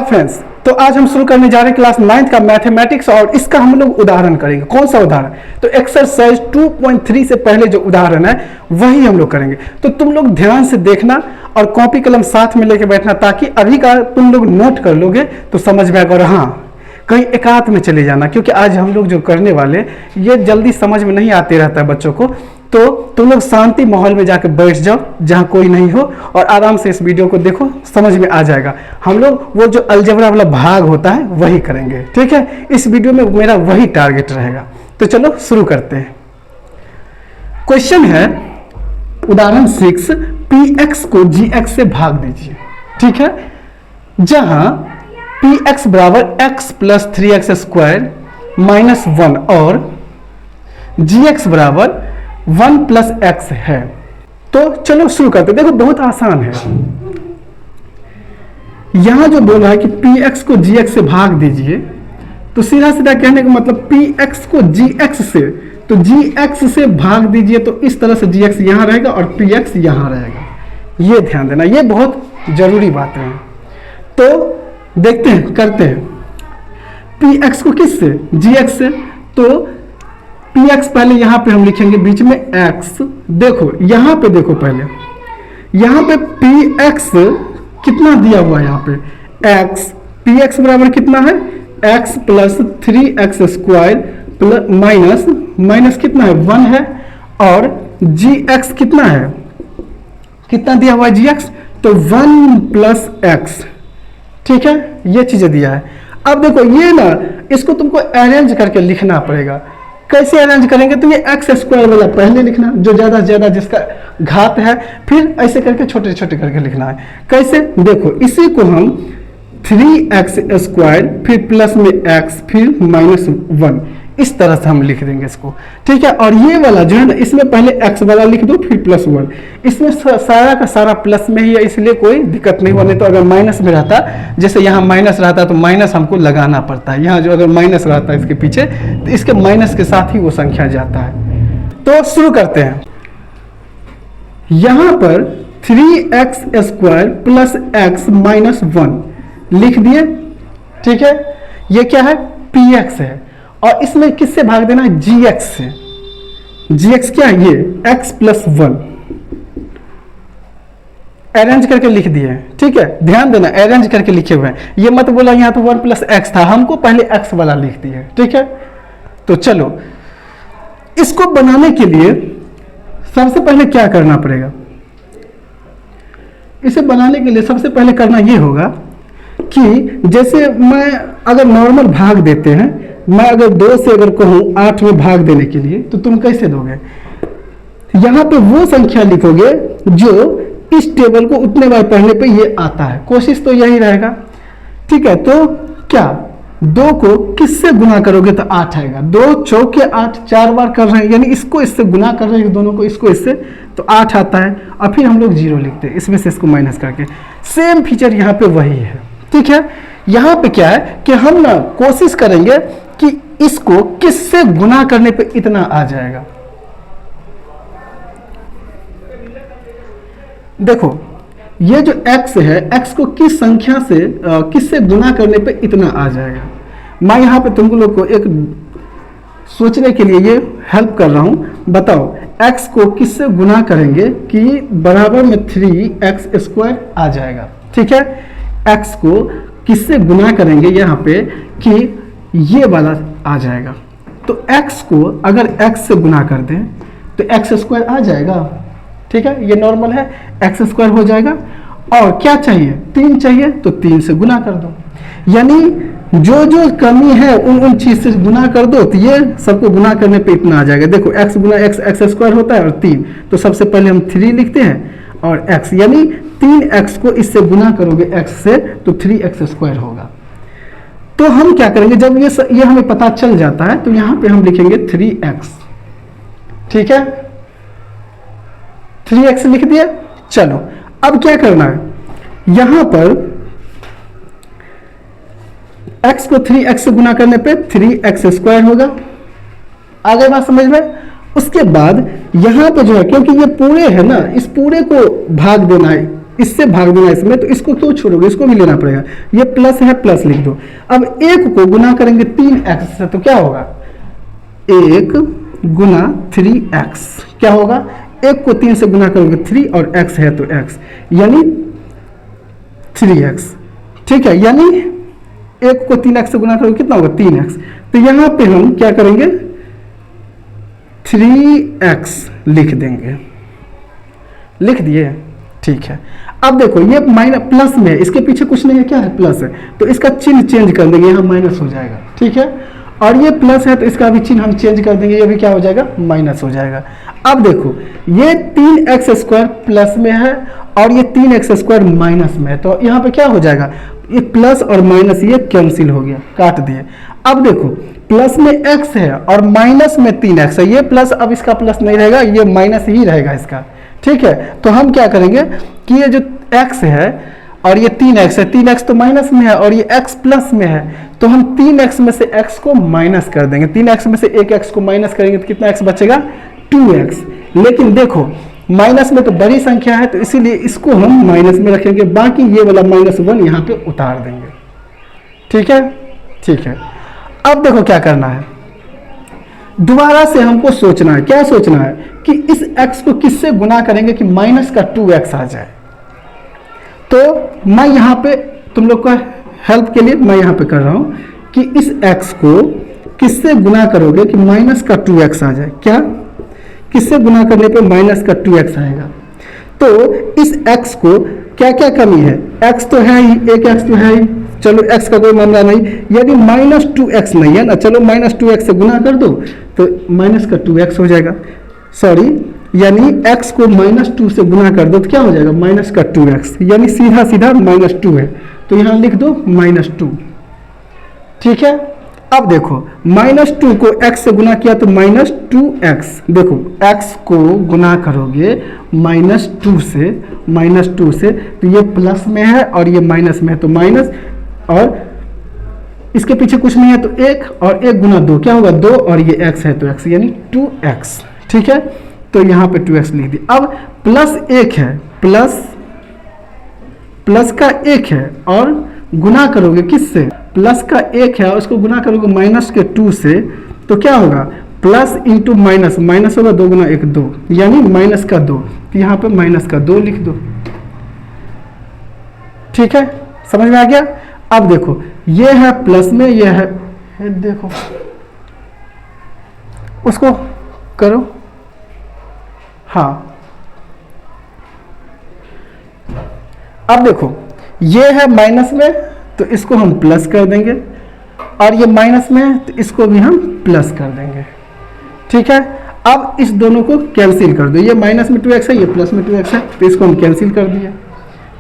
Friends, तो आज हम शुरू करने जा रहे हैं क्लास 9th का मैथमेटिक्स और इसका हम लोग उदाहरण करेंगे। कौन सा उदाहरण? तो एक्सरसाइज 2.3 से पहले जो उदाहरण है वही हम लोग करेंगे। तो तुम लोग ध्यान से देखना और कॉपी कलम साथ में लेके बैठना, ताकि अभी का तुम लोग नोट कर लोगे तो समझ में आएगा। और हाँ, कहीं एकांत में चले जाना, क्योंकि आज हम लोग जो करने वाले ये जल्दी समझ में नहीं आते रहता है बच्चों को। तो तुम लोग शांति माहौल में जाकर बैठ जाओ जहाँ कोई नहीं हो और आराम से इस वीडियो को देखो, समझ में आ जाएगा। हम लोग वो जो अलजेब्रा वाला भाग होता है वही करेंगे, ठीक है। इस वीडियो में मेरा वही टारगेट रहेगा। तो चलो शुरू करते हैं। क्वेश्चन है उदाहरण 6, px को gx से भाग दीजिए, ठीक है। जहां px बराबर x plus 3x square minus 1 और gx बराबर 1 प्लस x है। तो चलो शुरू करते हैं। देखो बहुत आसान है। यहां जो बोला है कि px को gx से भाग दीजिए, तो सीधा सीधा कहने का मतलब px को gx से, तो gx से भाग दीजिए, तो इस तरह से gx यहां रहेगा और px यहां रहेगा। ये ध्यान देना, ये बहुत जरूरी बातें हैं। तो देखते हैं, करते हैं। px को किस से? gx से। तो px पहले यहां पे हम लिखेंगे बीच में x। देखो यहां पे, देखो पहले यहां पे px कितना दिया हुआ है, यहां पे x, px बराबर कितना है? x plus 3x square plus minus कितना है? 1 है। और gx कितना है? कितना दिया हुआ है gx? तो 1 प्लस x, ठीक है। ये चीजें दिया है। अब देखो ये ना, इसको तुमको अरेंज करके लिखना पड़ेगा। कैसे अरेंज करेंगे? तो ये एक्स स्क्वायर वाला पहले लिखना, जो ज्यादा से ज्यादा जिसका घात है, फिर ऐसे करके छोटे छोटे करके लिखना है। कैसे? देखो इसी को हम 3x स्क्वायर फिर प्लस में x फिर माइनस 1, इस तरह से हम लिख देंगे इसको, ठीक है। और ये वाला जो है ना, इसमें पहले x वाला लिख दो फिर प्लस 1। इसमें सारा का सारा प्लस में ही है, इसलिए कोई दिक्कत नहीं होने। तो अगर माइनस में रहता, जैसे यहाँ माइनस रहता, तो माइनस हमको लगाना पड़ता है। यहाँ जो अगर माइनस रहता है इसके पीछे, तो इसके माइनस के साथ ही वो संख्या जाता है। तो शुरू करते हैं। यहाँ पर 3x square plus x minus 1 लिख दिए, ठीक है। ये क्या है? px है। और इसमें किससे भाग देना है? gx से। gx क्या है? ये x प्लस 1 अरेंज करके लिख दिए, ठीक है। ध्यान देना, अरेंज करके लिखे हुए हैं। ये मत बोला यहाँ तो 1 प्लस x था, हमको पहले x वाला लिख दिए, ठीक है। तो चलो इसको बनाने के लिए सबसे पहले क्या करना पड़ेगा? इसे बनाने के लिए सबसे पहले करना ये होगा कि जैसे मैं अगर नॉर्मल भाग देते हैं, मैं अगर 2 से अगर कहूं 8 में भाग देने के लिए, तो तुम कैसे दोगे? यहां पे वो संख्या लिखोगे जो इस टेबल को उतने बार पढ़ने पे ये आता है। कोशिश तो यही रहेगा, ठीक है। तो क्या 2 को किससे गुना करोगे तो 8 आएगा। 2 चौके 8, 4 बार कर रहे हैं, यानी इसको इससे गुना कर रहे हैं, दोनों को इसको इससे, तो 8 आता है। और फिर हम लोग 0 लिखते हैं, इसमें से इसको माइनस करके। सेम फीचर यहाँ पे वही है, ठीक है। यहाँ पे क्या है कि हम ना कोशिश करेंगे कि इसको किससे गुना करने पे इतना आ जाएगा। देखो ये जो x है, x को किस संख्या से किससे गुना करने पे इतना आ जाएगा। मैं यहाँ पे तुम लोग को एक सोचने के लिए ये हेल्प कर रहा हूं। बताओ x को किससे गुना करेंगे कि बराबर में 3x स्क्वायर आ जाएगा, ठीक है। x को किससे गुना करेंगे यहाँ पे कि ये वाला आ जाएगा। तो x को अगर x से गुना कर दें तो x स्क्वायर आ जाएगा, ठीक है। ये नॉर्मल है, x स्क्वायर हो जाएगा। और क्या चाहिए? 3 चाहिए, तो 3 से गुना कर दो। यानी जो जो कमी है उन चीज से गुना कर दो, तो ये सबको गुना करने पे इतना आ जाएगा। देखो x गुना x स्क्वायर होता है और 3, तो सबसे पहले हम 3 लिखते हैं और x, यानी 3x को इससे गुना करोगे x से, तो 3x स्क्वायर होगा। तो हम क्या करेंगे, जब ये हमें पता चल जाता है, तो यहां पे हम लिखेंगे 3x, ठीक है। 3x लिख दिया। चलो अब क्या करना है, यहां पर x को 3x से गुना करने पे 3x स्क्वायर होगा। आगे बात समझ में? उसके बाद यहां पे जो है, क्योंकि ये पूरे है ना, इस पूरे को भाग देना है इससे भाग देना इसमें, तो इसको क्यों छोड़ोगे, इसको भी लेना पड़ेगा। ये प्लस है, प्लस लिख दो। अब एक को गुना करेंगे 3x से तो क्या होगा, 1 गुना 3x क्या होगा, एक को 3 से गुना करोगे 3 और x है तो x यानी 3x। ठीक है, यानी एक को 3x से गुना करोगे कितना होगा 3x। तो यहां पे हम क्या करेंगे 3x लिख देंगे, लिख दिए। ठीक है, अब देखो ये माइनस प्लस में है, इसके पीछे कुछ नहीं है, क्या है प्लस है, तो इसका चिन्ह चेंज कर देंगे, यहाँ माइनस हो जाएगा। ठीक है, और ये प्लस है तो इसका भी चिन्ह हम चेंज कर देंगे, ये भी क्या हो जाएगा माइनस हो जाएगा। अब देखो ये 3x² प्लस में है और ये 3x² माइनस में है, तो यहाँ पे क्या हो जाएगा, ये प्लस और माइनस ये कैंसिल हो गया, काट दिए। अब देखो प्लस में x है और माइनस में 3x है, ये प्लस अब इसका प्लस नहीं रहेगा, ये माइनस ही रहेगा इसका। ठीक है, तो हम क्या करेंगे कि ये जो x है और ये 3x है, 3x तो माइनस में है और ये x प्लस में है, तो हम 3x में से x को माइनस कर देंगे। 3x में से एक x को माइनस करेंगे तो कितना x बचेगा 2x। लेकिन देखो माइनस में तो बड़ी संख्या है तो इसीलिए इसको हम माइनस में रखेंगे, बाकी ये वाला -1 यहाँ पे उतार देंगे। ठीक है, ठीक है। अब देखो क्या करना है, दोबारा से हमको सोचना है, क्या सोचना है कि इस x को किससे गुना करेंगे कि माइनस का 2x आ जाए। तो मैं यहाँ पे तुम लोग का हेल्प के लिए मैं यहाँ पे कर रहा हूँ कि इस x को किससे गुना करोगे कि माइनस का 2x आ जाए। क्या, किससे गुना करने पे माइनस का 2x आएगा। तो इस x को क्या क्या कमी है, x तो है ही, एक x तो है ही, चलो x का कोई मामला नहीं। यदि -2x नहीं है ना, चलो -2x से गुना कर दो तो माइनस का 2x हो जाएगा। सॉरी, यानी x को -2 से गुना कर दो तो क्या हो जाएगा माइनस का 2x, यानी सीधा सीधा -2 है, तो यहाँ लिख दो -2। ठीक है, अब देखो -2 को x से गुना किया तो -2x। देखो x को गुना करोगे -2 से तो ये प्लस में है और ये माइनस में है तो माइनस, और इसके पीछे कुछ नहीं है तो 1 और 1 गुना 2 क्या होगा 2, और ये x है तो x यानी 2x। ठीक है, तो यहाँ पे 2x लिख दिया। अब +1 है, प्लस का 1 है और गुना करोगे किससे, प्लस का 1 है और उसको गुना करोगे -2 से तो क्या होगा प्लस इंटू माइनस, माइनस होगा 2 गुना 1 2 यानी -2, तो यहाँ पे -2 लिख दो। ठीक है, समझ में आ गया। अब देखो ये है प्लस में, ये है देखो उसको करो, हाँ। अब देखो ये है माइनस में तो इसको हम प्लस कर देंगे, और ये माइनस में है तो इसको भी हम प्लस कर देंगे। ठीक है, अब इस दोनों को कैंसिल कर दो, ये माइनस में 2x है, ये प्लस में 2x है, तो इसको हम कैंसिल कर दिए।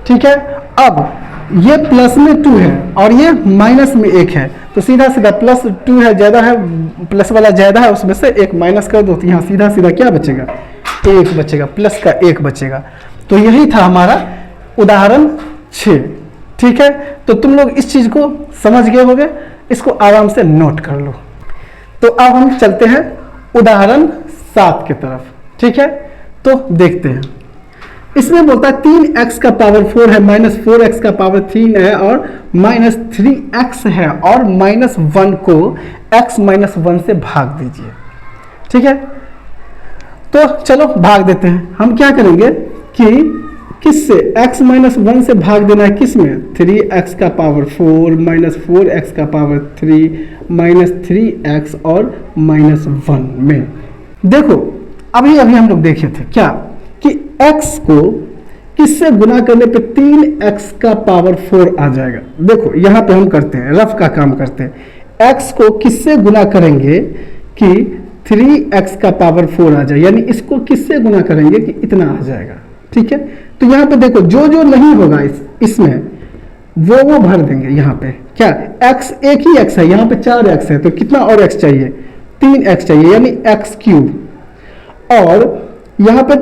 ठीक है, अब ये प्लस में 2 है और ये माइनस में 1 है, तो सीधा सीधा +2 है, ज़्यादा है, प्लस वाला ज़्यादा है, उसमें से 1 माइनस कर दो तो यहाँ सीधा सीधा क्या बचेगा 1 बचेगा, प्लस का 1 बचेगा। तो यही था हमारा उदाहरण 6। ठीक है, तो तुम लोग इस चीज़ को समझ गए होगे, इसको आराम से नोट कर लो। तो अब हम चलते हैं उदाहरण 7 की तरफ। ठीक है, तो देखते हैं। इसमें बोलता है 3x का पावर 4 है, -4x का पावर 3 है और -3x है और -1 को x -1 से भाग दीजिए। ठीक है, तो चलो भाग देते हैं। हम क्या करेंगे कि किससे x -1 से भाग देना है, किस में 3x का पावर 4 -4x का पावर 3 -3x और -1 में। देखो अभी हम लोग देखे थे क्या कि x को किससे गुना करने पे 3x का पावर 4 आ जाएगा। देखो यहाँ पे हम करते हैं, रफ का काम करते हैं। x को किससे गुना करेंगे कि 3x का पावर 4 आ जाए, यानी इसको किससे गुना करेंगे कि इतना आ जाएगा। ठीक है, तो यहाँ पे देखो जो जो नहीं होगा इसमें वो भर देंगे। यहाँ पे क्या x, एक ही x है, यहाँ पे 4x है तो कितना और x चाहिए 3x चाहिए, यानी x3। और यहाँ पे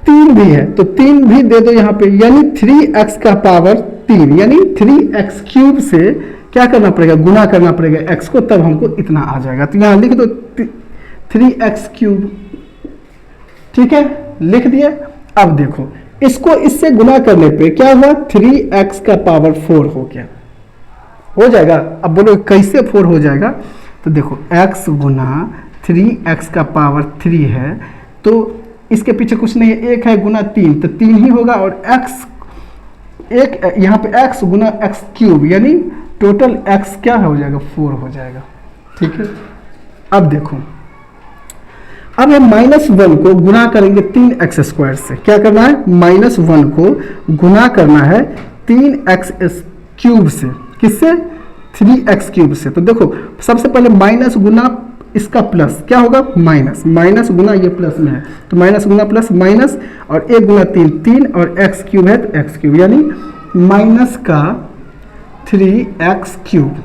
3 भी है तो 3 भी दे दो यहाँ पे, यानी 3x का पावर 3 यानी 3x³ से क्या करना पड़ेगा, गुना करना पड़ेगा x को, तब हमको इतना आ जाएगा। तो यहाँ लिख दो 3x³। ठीक है, लिख दिए। अब देखो इसको इससे गुना करने पे क्या हुआ, 3x का पावर 4 हो गया, हो जाएगा। अब बोलो कैसे 4 हो जाएगा, तो देखो x गुना 3x का पावर 3 है, तो इसके पीछे कुछ नहीं है, एक है गुना 3, तो 3 ही होगा, और x एक यहाँ पे x गुना x क्यूब, यानी टोटल x क्या हो जाएगा, 4 हो जाएगा। ठीक है, अब देखो, अब हम -1 को गुना करेंगे 3x स्क्वायर से। क्या करना है, -1 को गुना करना है 3x क्यूब से, किससे, 3x क्यूब से। तो देखो सबसे पहले माइनस गुना इसका प्लस, क्या होगा, माइनस, माइनस गुना ये प्लस में है, तो माइनस गुना प्लस माइनस, और 1 गुना 3 3, और x क्यूब है तो x क्यूब, यानी माइनस का 3x क्यूब।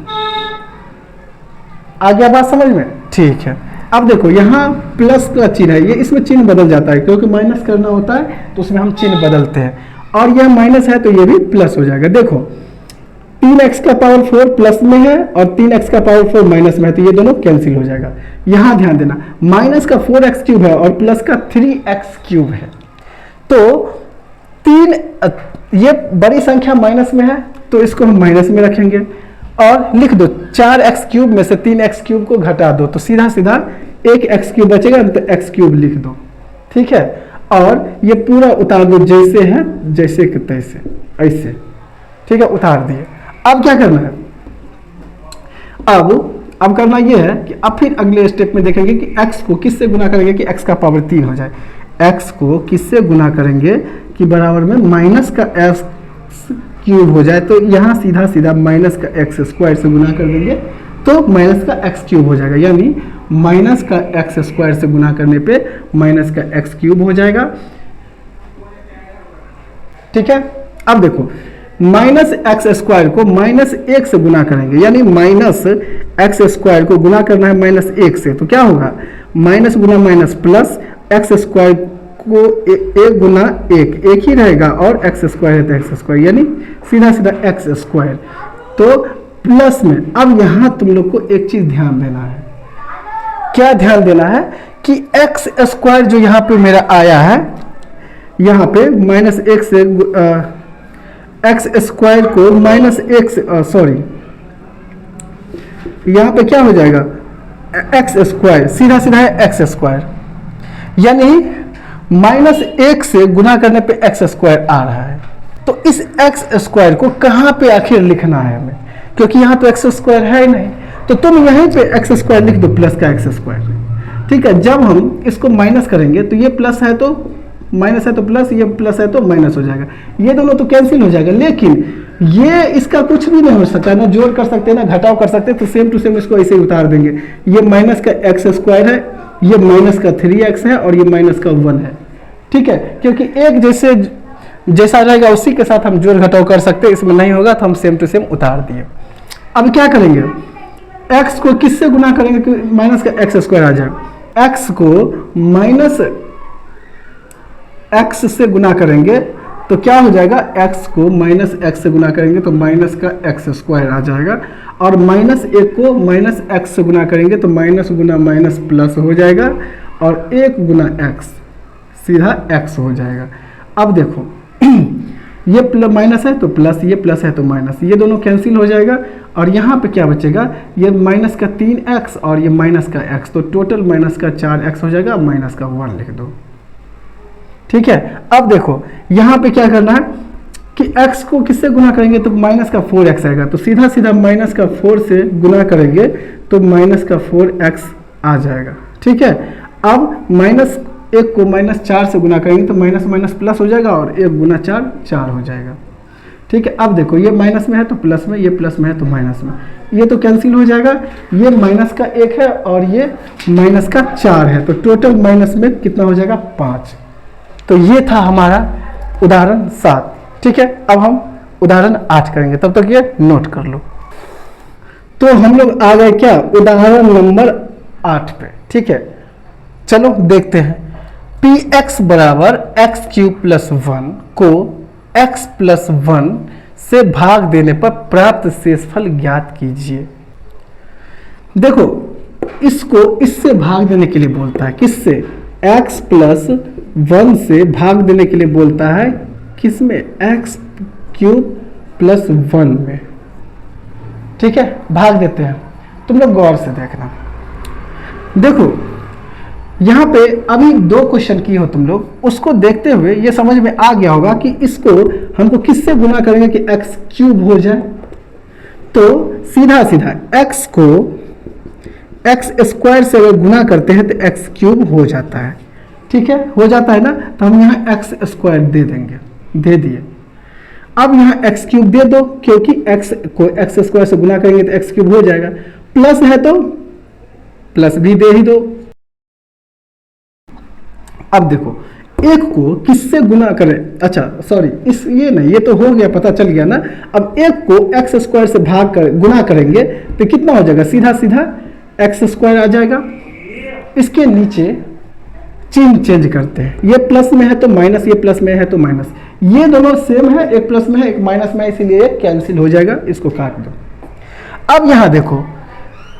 आ गया बात समझ में, ठीक है। अब देखो यहाँ प्लस का चिन्ह है, ये इसमें चिन्ह बदल जाता है, क्योंकि माइनस करना होता है तो उसमें हम चिन्ह बदलते हैं, और यह माइनस है तो ये भी प्लस हो जाएगा। देखो 3x का पावर 4 प्लस में है और 3x का पावर 4 माइनस में है, तो ये दोनों कैंसिल हो जाएगा। यहाँ ध्यान देना, माइनस का 4x क्यूब है और प्लस का 3x क्यूब है, तो ये बड़ी संख्या माइनस में है तो इसको हम माइनस में रखेंगे, और लिख दो 4x क्यूब में से 3x क्यूब को घटा दो, तो सीधा सीधा एक x क्यूब बचेगा, तो x क्यूब लिख दो। ठीक है, और ये पूरा उतार दो जैसे है, जैसे कि तैसे, ऐसे। ठीक है, उतार दिए। अब क्या करना है, अब करना ये है कि अब फिर अगले स्टेप में देखेंगे कि x को किससे गुना करेंगे कि x का पावर 3 हो जाए। x को किससे गुना करेंगे कि बराबर में माइनस का x क्यूब हो जाए, तो यहाँ सीधा सीधा माइनस का x स्क्वायर से गुना कर देंगे, तो माइनस का x क्यूब हो जाएगा, यानी माइनस का x स्क्वायर से गुना करने पे माइनस का x क्यूब हो जाएगा। ठीक है, अब देखो माइनस एक्स स्क्वायर को माइनस 1 से गुना करेंगे, यानी माइनस एक्स स्क्वायर को गुना करना है माइनस 1 से, तो क्या होगा, माइनस गुना माइनस प्लस, एक्स स्क्वायर को 1 गुना 1 ही रहेगा, और एक्स स्क्वायर है तो एक्स स्क्वायर, यानी सीधा सीधा एक्स स्क्वायर, तो प्लस में। अब यहाँ तुम लोग को एक चीज ध्यान देना है, क्या ध्यान देना है कि एक्स स्क्वायर जो यहाँ पे मेरा आया है, यहाँ पे माइनस 1 से एक्स स्क्वायर को माइनस 1 से सॉरी, यहाँ पे क्या हो जाएगा, एक्स स्क्वायर सीधा सीधा है एक्स स्क्वायर, यानी माइनस 1 से गुना करने पे एक्स स्क्वायर आ रहा है। तो इस एक्स स्क्वायर को कहाँ पे आखिर लिखना है हमें, क्योंकि यहाँ तो एक्स स्क्वायर है ही नहीं, तो तुम यहीं पे एक्स स्क्वायर लिख दो, प्लस का एक्स स्क्वायर। ठीक है, जब हम इसको माइनस करेंगे तो ये प्लस है तो माइनस है तो प्लस, ये प्लस है तो माइनस हो जाएगा, ये दोनों तो कैंसिल हो जाएगा, लेकिन ये इसका कुछ भी नहीं हो सकता, ना जोड़ कर सकते ना घटाव कर सकते, तो सेम टू सेम इसको ऐसे ही उतार देंगे। ये माइनस का एक्स स्क्वायर है, ये माइनस का 3x है, और ये माइनस का 1 है। ठीक है, क्योंकि एक जैसा रहेगा उसी के साथ हम जोड़ घटाव कर सकते हैं, इसमें नहीं होगा तो हम सेम टू सेम उतार दिए। अब क्या करेंगे, x को किससे गुना करेंगे कि माइनस का एक्स स्क्वायर आ जाए, x को माइनस x से गुना करेंगे तो क्या हो जाएगा, x को माइनस x से गुना करेंगे तो माइनस का x स्क्वायर आ जाएगा, और माइनस 1 को माइनस x से गुना करेंगे तो माइनस गुना माइनस प्लस हो जाएगा, और 1 गुना x सीधा x हो जाएगा। अब देखो ये माइनस है तो प्लस, ये प्लस है तो माइनस, ये दोनों कैंसिल हो जाएगा, और यहाँ पे क्या बचेगा, ये माइनस का 3x और ये माइनस का x, तो टोटल माइनस का 4x हो जाएगा, माइनस का 1 लिख दो। ठीक है, अब देखो यहाँ पे क्या करना है कि x को किससे गुना करेंगे तो माइनस का 4x आएगा, तो सीधा सीधा माइनस का 4 से गुना करेंगे तो माइनस का 4x आ जाएगा। ठीक है, अब माइनस 1 को माइनस 4 से गुना करेंगे तो माइनस माइनस प्लस हो जाएगा, और 1 गुना 4 4 हो जाएगा। ठीक है, अब देखो ये माइनस में है तो प्लस में, ये प्लस में है तो माइनस में, ये तो कैंसिल हो जाएगा, ये माइनस का 1 है और ये माइनस का 4 है, तो टोटल माइनस में कितना हो जाएगा, 5। तो ये था हमारा उदाहरण 7। ठीक है, अब हम उदाहरण 8 करेंगे, तब तक ये नोट कर लो। तो हम लोग आ गए क्या, उदाहरण नंबर 8 पे। ठीक है, चलो देखते हैं। px बराबर एक्स क्यूब प्लस 1 को x प्लस 1 से भाग देने पर प्राप्त शेषफल ज्ञात कीजिए। देखो इसको इससे भाग देने के लिए बोलता है, किससे, x प्लस 1 से भाग देने के लिए बोलता है किस में, x क्यूब प्लस 1 में। ठीक है, भाग देते हैं। तुम लोग गौर से देखना, देखो यहाँ पे अभी 2 क्वेश्चन किए हो तुम लोग, उसको देखते हुए ये समझ में आ गया होगा कि इसको हमको किससे गुना करेंगे कि x क्यूब हो जाए। तो सीधा सीधा x को x स्क्वायर से अगर गुना करते हैं तो x क्यूब हो जाता है। ठीक है, हो जाता है ना, तो हम यहाँ x स्क्वायर दे देंगे, दे दिए। अब यहाँ x क्यूब दे दो, क्योंकि x को x स्क्वायर से गुना करेंगे तो x क्यूब हो जाएगा। प्लस है तो प्लस भी दे ही दो। अब देखो एक को किससे गुना करें, अच्छा सॉरी इस ये नहीं, ये तो हो गया, पता चल गया ना। अब एक को x स्क्वायर से भाग कर गुना करेंगे तो कितना हो जाएगा, सीधा सीधा x स्क्वायर आ जाएगा। इसके नीचे चिन्ह चेंज करते हैं, ये प्लस में है तो माइनस, ये प्लस में है तो माइनस, ये दोनों सेम है, एक प्लस में है एक माइनस में है, इसीलिए एक कैंसिल हो जाएगा, इसको काट दो। अब यहां देखो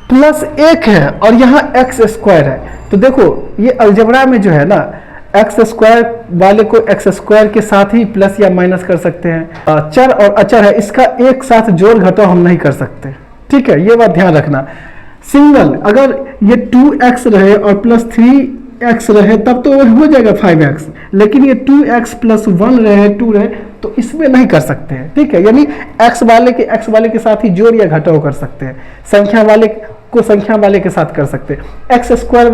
प्लस 1 है और यहाँ x स्क्वायर है, तो देखो ये अलजेब्रा में जो है ना, x स्क्वायर वाले को x स्क्वायर के साथ ही प्लस या माइनस कर सकते हैं। चर और अचर है, इसका एक साथ जोड़ घटाव हम नहीं कर सकते। ठीक है, ये बात ध्यान रखना। सिंगल अगर ये 2x रहे और प्लस 3x रहे तब तो हो जाएगा 5x, लेकिन ये 2x प्लस 1 रहे 2 रहे तो इसमें नहीं कर सकते हैं। ठीक है, यानी x वाले के साथ ही जोड़ या घटाव कर सकते हैं, संख्या वाले को संख्या वाले के साथ कर सकते हैं, x स्क्वायर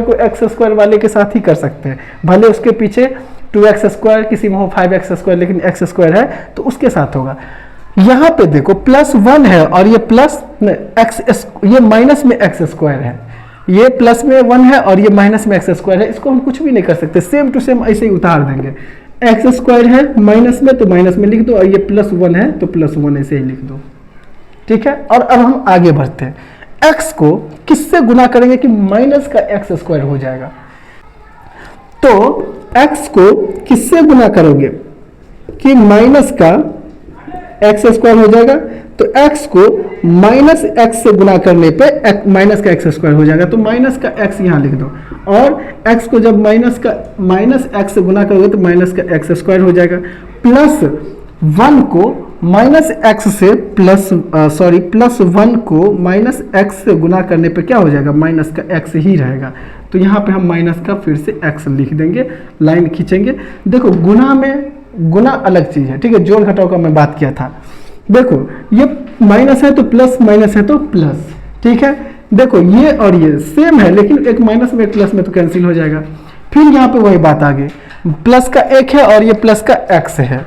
को x स्क्वायर वाले के साथ ही कर सकते हैं, भले उसके पीछे 2x स्क्वायर किसी में हो 5x स्क्वायर, लेकिन x स्क्वायर है तो उसके साथ होगा। यहाँ पे देखो प्लस 1 है और ये प्लस x, ये माइनस में x स्क्वायर है, ये प्लस में 1 है और ये माइनस में x स्क्वायर है, इसको हम कुछ भी नहीं कर सकते, सेम टू सेम ऐसे ही उतार देंगे। x स्क्वायर है माइनस में तो माइनस में लिख दो, और ये प्लस 1 है तो प्लस 1 ऐसे ही लिख दो। ठीक है, और अब हम आगे बढ़ते हैं। x को किससे गुना करेंगे कि माइनस का x स्क्वायर हो जाएगा, तो x को किससे गुना करोगे कि माइनस का x स्क्वायर हो जाएगा, तो x को माइनस x से गुना करने पे माइनस का x स्क्वायर हो जाएगा, तो माइनस का x यहाँ लिख दो, और x को जब माइनस x से गुना करोगे तो माइनस का x स्क्वायर हो जाएगा। प्लस 1 को माइनस x से प्लस 1 को माइनस x से गुना करने पे क्या हो जाएगा, माइनस का x ही रहेगा, तो यहाँ पे हम माइनस का फिर से x लिख देंगे, लाइन खींचेंगे। देखो गुना में गुना अलग चीज है, ठीक है, जोड़ घटाव का मैं बात किया था। देखो ये माइनस है तो प्लस, माइनस है तो प्लस। ठीक है, देखो ये और ये सेम है, लेकिन एक माइनस में एक प्लस में तो कैंसिल हो जाएगा। फिर यहाँ पे वही बात आ गई, प्लस का 1 है और ये प्लस का x है,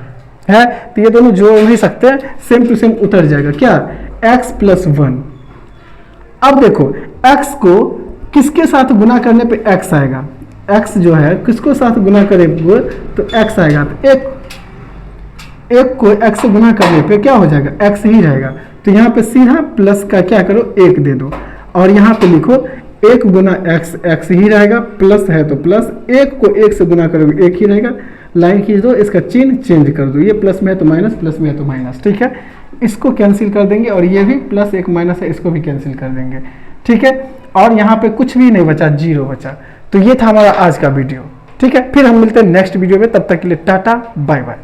तो ये दोनों जोड़ नहीं सकते, सेम टू सेम उतर जाएगा, क्या x प्लस 1। अब देखो x को किसके साथ गुना करने पे x आएगा, x जो है किसको साथ गुना करेंगे तो x आएगा, तो एक को x से गुना करने पे क्या हो जाएगा, x ही रहेगा, तो यहाँ पे सीधा प्लस का क्या करो 1 दे दो, और यहाँ पे लिखो 1 गुना x ही रहेगा, प्लस है तो प्लस, 1 को 1 से गुना करोगे 1 ही रहेगा, लाइन खींच दो, इसका चिन्ह चेंज कर दो, ये प्लस में है तो माइनस, प्लस में है तो माइनस। ठीक है, इसको कैंसिल कर देंगे, और ये भी प्लस 1 माइनस है, इसको भी कैंसिल कर देंगे। ठीक है, और यहाँ पे कुछ भी नहीं बचा, 0 बचा। तो ये था हमारा आज का वीडियो। ठीक है, फिर हम मिलते हैं नेक्स्ट वीडियो में, तब तक के लिए टाटा बाय बाय।